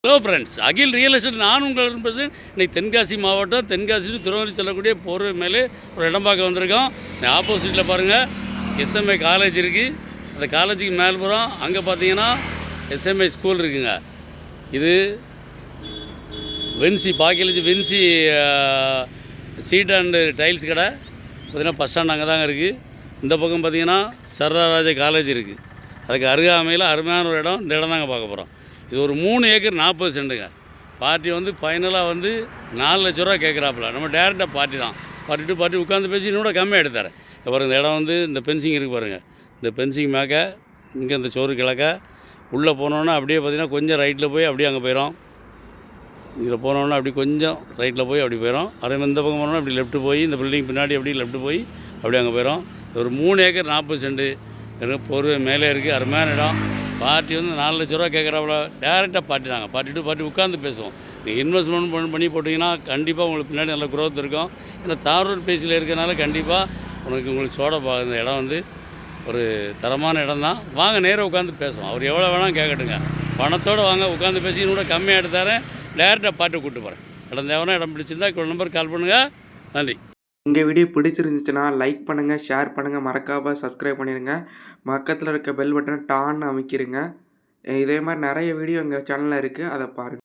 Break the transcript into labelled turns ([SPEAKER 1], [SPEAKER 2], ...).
[SPEAKER 1] Hello friends, அகில் real estate நான் உங்கள் பேசுகிறேன். இன்றைக்கி தென்காசி மாவட்டம், தென்காசி டு திருவண்ணாமலை செல்லக்கூடிய போர்வை மேலே ஒரு இடம் பார்க்க வந்திருக்கோம். இந்த ஆப்போசிட்டில் பாருங்கள் எஸ்எம்ஐ காலேஜ் இருக்குது. அந்த காலேஜுக்கு மேல்புறம் அங்கே பார்த்தீங்கன்னா எஸ்எம்ஐ ஸ்கூல் இருக்குங்க. இது வென்சி பாக்கியலஜி வென்சி சீட் அண்டு டைல்ஸ் கடை பார்த்திங்கன்னா பஸ் ஸ்டாண்ட் அங்கே தாங்க இருக்குது. இந்த பக்கம் பார்த்திங்கன்னா சரதாராஜா காலேஜ் இருக்குது. அதுக்கு அருகாமையில் அருமையான ஒரு இடம். இந்த இடம் தாங்க பார்க்க போகிறோம். இது ஒரு 3 ஏக்கர் 40 சென்ட்டுங்க. பார்ட்டி வந்து ஃபைனலாக வந்து 4 லட்ச ரூபா கேட்குறாப்புல. நம்ம டேரெக்டாக பார்ட்டி தான். பார்ட்டி உட்காந்து பேசி இன்னும் கூட கம்மியாக எடுத்தார். பாருங்கள் இந்த இடம் வந்து இந்த பென்சிங் இருக்குது பாருங்கள். இந்த பென்சிங் மேக்க இங்கே இந்த சோறு கிழக்க உள்ளே போனோன்னா அப்படியே பார்த்திங்கன்னா கொஞ்சம் ரைட்டில் போய் அப்படியே அங்கே போயிடும். இதில் போனோன்னா அப்படி கொஞ்சம் ரைட்டில் போய் அப்படி போயிடும். அதே மாதிரி இந்த பக்கம் போனோன்னா அப்படி லெஃப்ட்டு போய் இந்த பில்டிங் பின்னாடி அப்படி லெஃப்ட்டு போய் அப்படியே அங்கே போயிடும். ஒரு 3 ஏக்கர் 40 சென்ட்டு எனக்கு போர்வை மேலே இருக்குது. அருமையான இடம். பார்ட்டி வந்து 4 லட்ச ரூபா கேட்குறாப்புல. டேரெக்டாக பார்ட்டி தாங்க. பார்ட்டி உட்காந்து பேசுவோம். நீங்கள் இன்வெஸ்ட்மெண்ட் பண்ணி போட்டிங்கன்னா கண்டிப்பாக உங்களுக்கு பின்னாடி நல்ல க்ரோத் இருக்கும். ஏன்னா தாரூர் பேசியில் இருக்கிறனால கண்டிப்பாக உங்களுக்கு இந்த இடம் வந்து ஒரு தரமான இடம் தான். வாங்க நேராக உட்காந்து பேசுவோம். அவர் எவ்வளோ வேணால் கேட்கட்டுங்க. பணத்தோடு வாங்க உட்காந்து பேசி இன்னும் கூட கம்மியாக எடுத்தாரேன். டேரெக்டாக பார்ட்டி கூப்பிட்டு போகிறேன். இடம் தேவைன்னா இடம் பிடிச்சிருந்தா நம்பர் கால் பண்ணுங்கள். நன்றி.
[SPEAKER 2] எங்கள் வீடியோ பிடிச்சிருந்துச்சுன்னா லைக் பண்ணுங்கள், ஷேர் பண்ணுங்கள், மறக்காமல் சப்ஸ்கிரைப் பண்ணிடுங்க. பக்கத்தில் இருக்க பெல் பட்டனை டான்னு அமைக்கிடுங்க. இதே மாதிரி நிறைய வீடியோ எங்கள் சேனலில் இருக்குது, அதை பாருங்கள்.